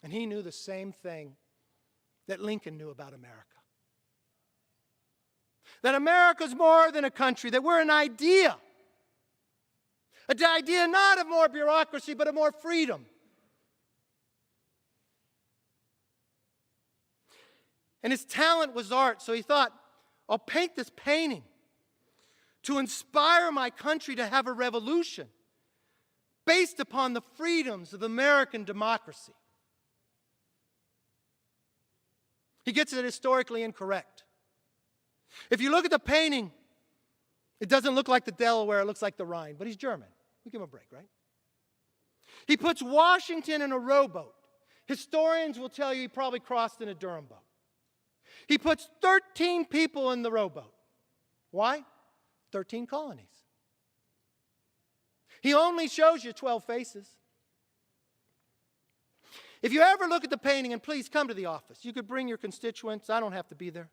And he knew the same thing that Lincoln knew about America. That America's more than a country, that we're an idea. An idea not of more bureaucracy, but of more freedom. And his talent was art, so he thought, I'll paint this painting to inspire my country to have a revolution based upon the freedoms of American democracy. He gets it historically incorrect. If you look at the painting, it doesn't look like the Delaware, it looks like the Rhine, but he's German. We give him a break, right? He puts Washington in a rowboat. Historians will tell you he probably crossed in a Durham boat. He puts 13 people in the rowboat. Why? 13 colonies. He only shows you 12 faces. If you ever look at the painting, and please come to the office, you could bring your constituents, I don't have to be there.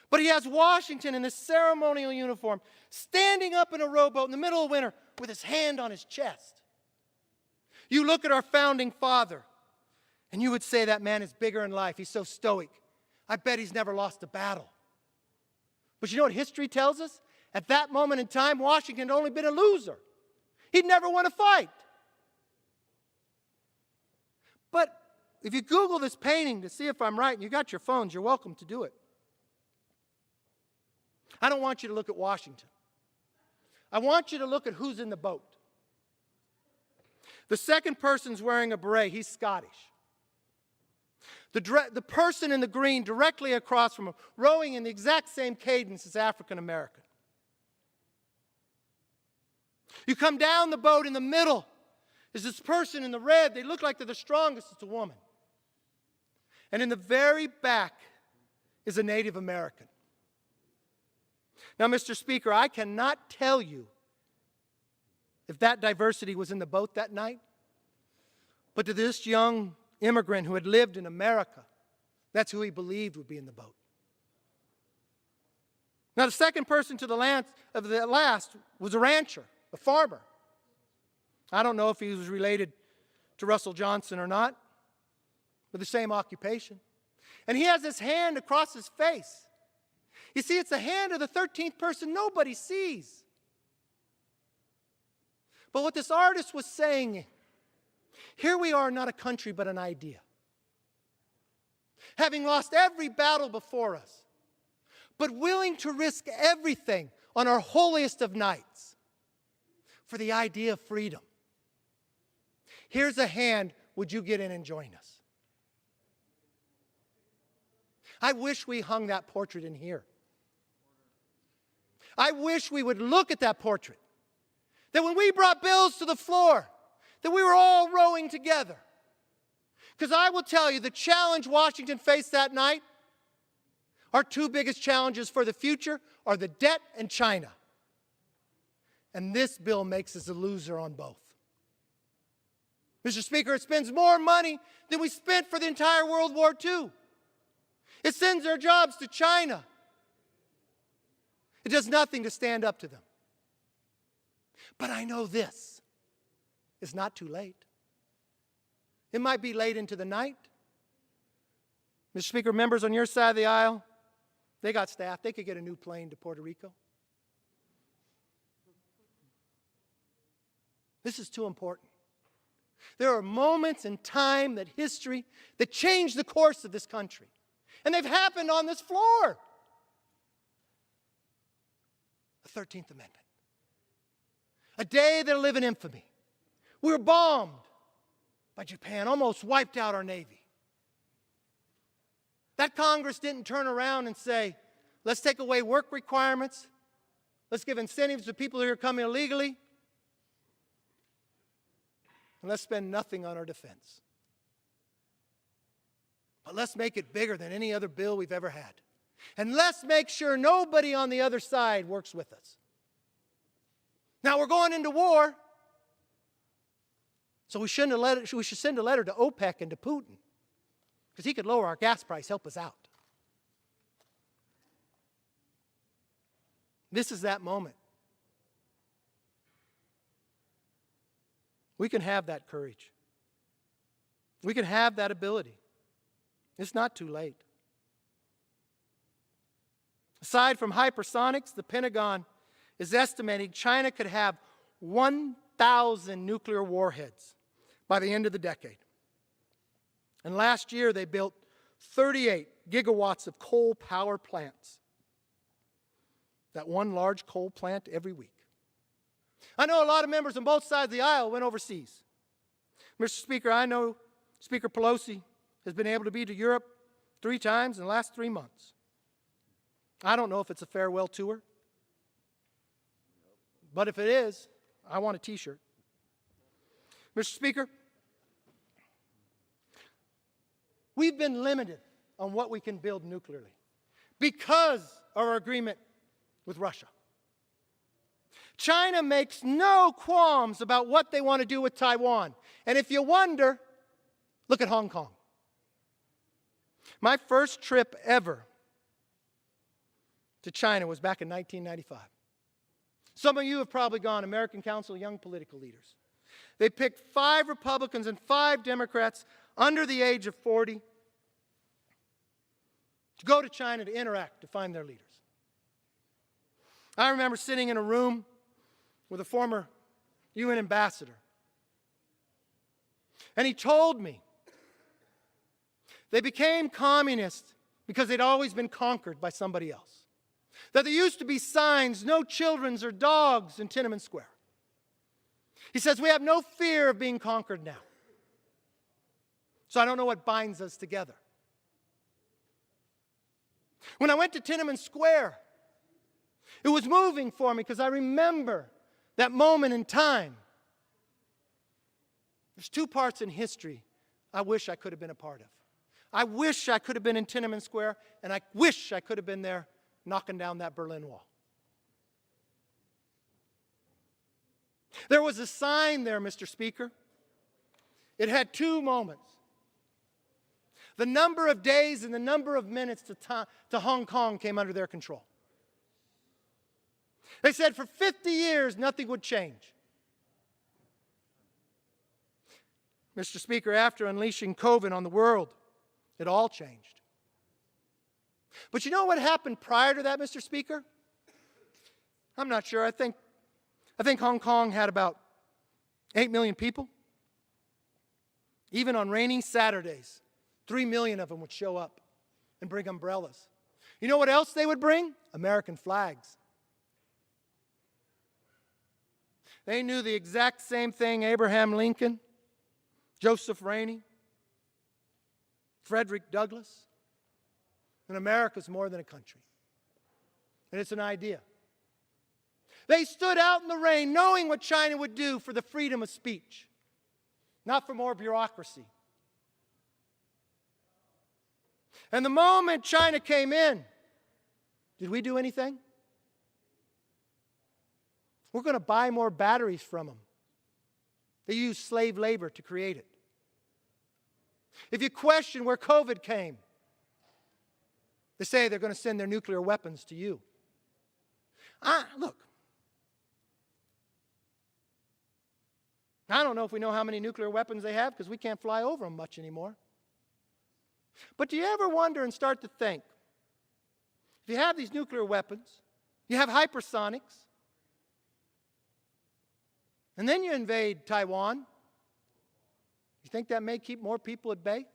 But he has Washington in his ceremonial uniform, standing up in a rowboat in the middle of winter with his hand on his chest. You look at our founding father, and you would say that man is bigger in life. He's so stoic. I bet he's never lost a battle. But you know what history tells us? At that moment in time, Washington had only been a loser. He'd never won a fight. But if you Google this painting to see if I'm right, and you got your phones, you're welcome to do it. I don't want you to look at Washington. I want you to look at who's in the boat. The second person's wearing a beret. He's Scottish. The person in the green directly across from him, rowing in the exact same cadence as African American. You come down the boat, in the middle is this person in the red. They look like they're the strongest. It's a woman. And in the very back is a Native American. Now, Mr. Speaker, I cannot tell you if that diversity was in the boat that night, but to this young immigrant who had lived in America, that's who he believed would be in the boat. Now, the second person to the last was a rancher, a farmer. I don't know if he was related to Russell Johnson or not, but the same occupation. And he has his hand across his face. You see, it's the hand of the 13th person nobody sees. But what this artist was saying, here we are, not a country, but an idea. Having lost every battle before us, but willing to risk everything on our holiest of nights for the idea of freedom. Here's a hand, would you get in and join us? I wish we hung that portrait in here. I wish we would look at that portrait. That when we brought bills to the floor, that we were all rowing together. Because I will tell you, the challenge Washington faced that night, our two biggest challenges for the future are the debt and China. And this bill makes us a loser on both. Mr. Speaker, it spends more money than we spent for the entire World War II. It sends our jobs to China. It does nothing to stand up to them. But I know this. It's not too late. It might be late into the night. Mr. Speaker, members on your side of the aisle, they got staff. They could get a new plane to Puerto Rico. This is too important. There are moments in time that history that change the course of this country. And they've happened on this floor. The 13th Amendment. A day that'll live in infamy. We were bombed by Japan, almost wiped out our Navy. That Congress didn't turn around and say, let's take away work requirements. Let's give incentives to people who are coming illegally. And let's spend nothing on our defense. But let's make it bigger than any other bill we've ever had. And let's make sure nobody on the other side works with us. Now we're going into war, so we should send a letter to OPEC and to Putin, because he could lower our gas price, help us out. This is that moment. We can have that courage. We can have that ability. It's not too late. Aside from hypersonics, the Pentagon is estimating China could have 1,000 nuclear warheads by the end of the decade. And last year they built 38 gigawatts of coal power plants. That one large coal plant every week. I know a lot of members on both sides of the aisle went overseas. Mr. Speaker, I know Speaker Pelosi has been able to be to Europe 3 times in the last 3 months. I don't know if it's a farewell tour, but if it is, I want a t-shirt. Mr. Speaker, we've been limited on what we can build nuclearly because of our agreement with Russia. China makes no qualms about what they want to do with Taiwan. And if you wonder, look at Hong Kong. My first trip ever to China was back in 1995. Some of you have probably gone, American Council of Young Political Leaders. They picked 5 Republicans and 5 Democrats under the age of 40 to go to China to interact, to find their leaders. I remember sitting in a room with a former UN ambassador. And he told me they became communist because they'd always been conquered by somebody else. That there used to be signs, no children or dogs in Tiananmen Square. He says, we have no fear of being conquered now. So I don't know what binds us together. When I went to Tiananmen Square, it was moving for me because I remember that moment in time. There's 2 parts in history I wish I could have been a part of. I wish I could have been in Tiananmen Square, and I wish I could have been there knocking down that Berlin Wall. There was a sign there, Mr. Speaker. It had 2 moments. The number of days and the number of minutes to Hong Kong came under their control. They said for 50 years nothing would change. Mr. Speaker, after unleashing COVID on the world, it all changed. But you know what happened prior to that, Mr. Speaker? I'm not sure. I think Hong Kong had about 8 million people. Even on rainy Saturdays, 3 million of them would show up and bring umbrellas. You know what else they would bring? American flags. They knew the exact same thing Abraham Lincoln, Joseph Rainey, Frederick Douglass. And America's more than a country. And it's an idea. They stood out in the rain knowing what China would do for the freedom of speech. not for more bureaucracy. And the moment China came in, did we do anything? We're going to buy more batteries from them. They use slave labor to create it. If you question where COVID came, they say they're going to send their nuclear weapons to you. Look, I don't know if we know how many nuclear weapons they have because we can't fly over them much anymore. But do you ever wonder and start to think, if you have these nuclear weapons, you have hypersonics, and then you invade Taiwan, you think that may keep more people at bay?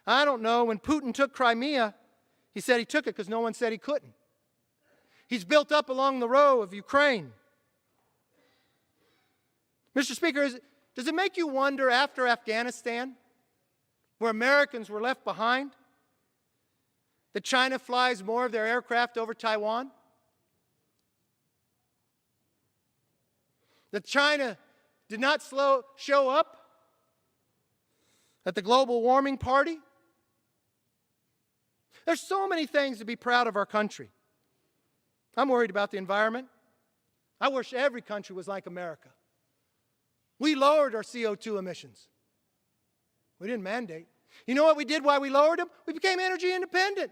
I don't know. When Putin took Crimea, he said he took it because no one said he couldn't. He's built up along the row of Ukraine. Mr. Speaker, does it make you wonder after Afghanistan, where Americans were left behind, that China flies more of their aircraft over Taiwan? That China did not show up at the global warming party? There's so many things to be proud of our country. I'm worried about the environment. I wish every country was like America. We lowered our CO2 emissions. We didn't mandate. You know what we did while we lowered them? We became energy independent.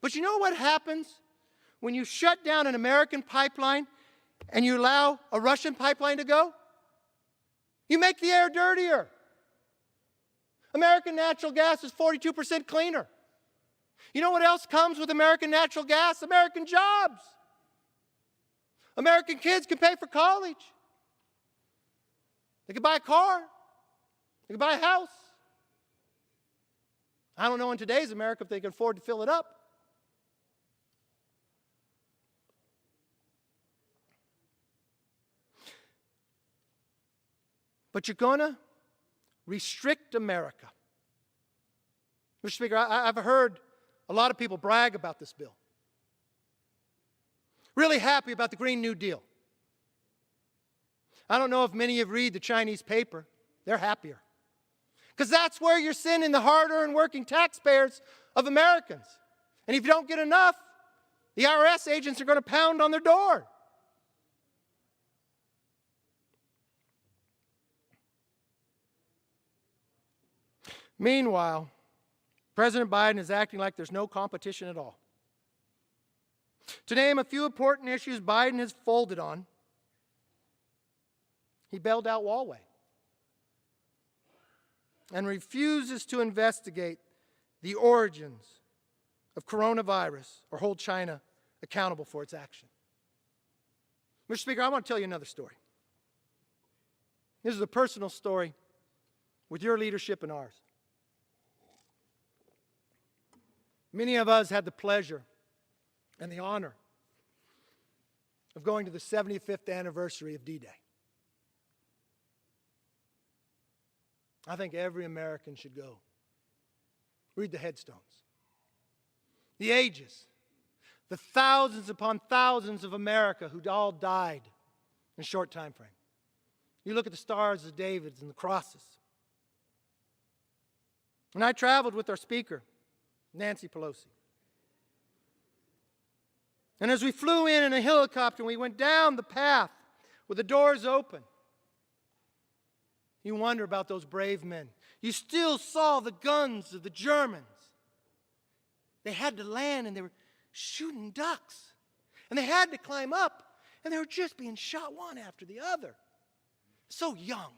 But you know what happens when you shut down an American pipeline and you allow a Russian pipeline to go? You make the air dirtier. American natural gas is 42% cleaner. You know what else comes with American natural gas? American jobs. American kids can pay for college. They can buy a car. They can buy a house. I don't know in today's America if they can afford to fill it up. But you're going to restrict America. Mr. Speaker, I've heard a lot of people brag about this bill. Really happy about the Green New Deal. I don't know if many of you read the Chinese paper. They're happier. Because that's where you're sending the hard-earned working taxpayers of Americans. And if you don't get enough, the IRS agents are going to pound on their door. Meanwhile, President Biden is acting like there's no competition at all. To name a few important issues Biden has folded on, he bailed out Huawei and refuses to investigate the origins of coronavirus or hold China accountable for its action. Mr. Speaker, I want to tell you another story. This is a personal story with your leadership and ours. Many of us had the pleasure and the honor of going to the 75th anniversary of D-Day. I think every American should go. Read the headstones. The ages. The thousands upon thousands of America who all died in a short time frame. You look at the stars of David and the crosses. And I traveled with our speaker, Nancy Pelosi. And as we flew in a helicopter and we went down the path with the doors open, you wonder about those brave men. You still saw the guns of the Germans. They had to land and they were shooting ducks. And they had to climb up and they were just being shot one after the other. So young.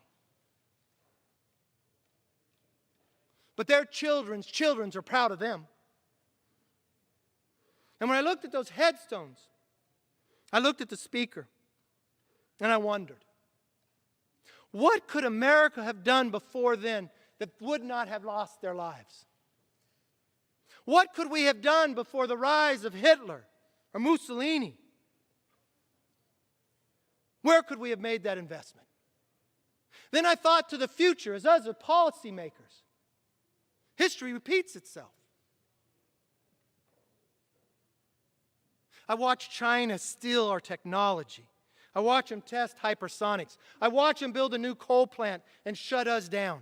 But their children's are proud of them. And when I looked at those headstones, I looked at the speaker and I wondered, what could America have done before then that would not have lost their lives? What could we have done before the rise of Hitler or Mussolini? Where could we have made that investment? Then I thought to the future as us as policymakers. History repeats itself. I watched China steal our technology. I watch them test hypersonics. I watch them build a new coal plant and shut us down.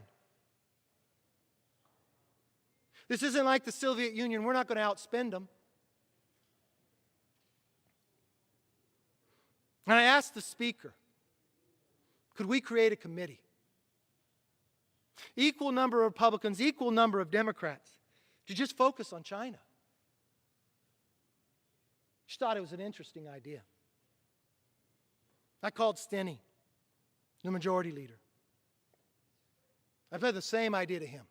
This isn't like the Soviet Union. We're not going to outspend them. And I asked the Speaker, could we create a committee? Equal number of Republicans, equal number of Democrats, to just focus on China. She thought it was an interesting idea. I called Steny, the majority leader. I've had the same idea to him.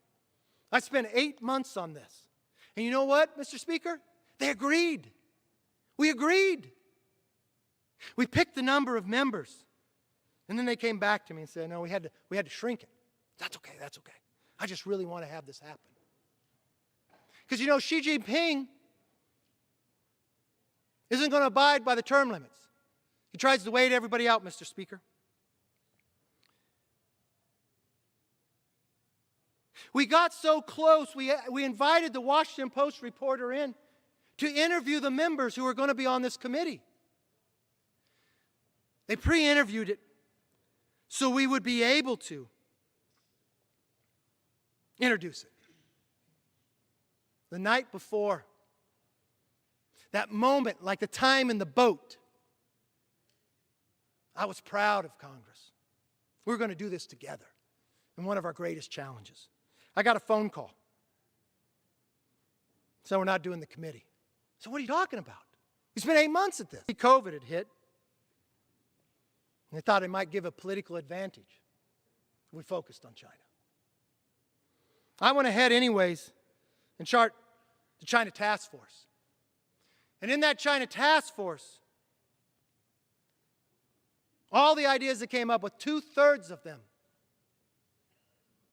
I spent 8 months on this. And you know what, Mr. Speaker? They agreed. We agreed. We picked the number of members. And then they came back to me and said, no, we had to shrink it. That's okay, that's okay. I just really want to have this happen. Because you know, Xi Jinping isn't going to abide by the term limits. He tries to wait everybody out, Mr. Speaker. We got so close, we invited the Washington Post reporter in to interview the members who are going to be on this committee. They pre-interviewed it so we would be able to introduce it. The night before, that moment, like the time in the boat, I was proud of Congress. We're going to do this together in one of our greatest challenges. I got a phone call. So we're not doing the committee. So what are you talking about? We spent 8 months at this. COVID had hit. And they thought it might give a political advantage. We focused on China. I went ahead anyways and chart the China Task Force. And in that China Task Force, all the ideas that came up with, 2/3 of them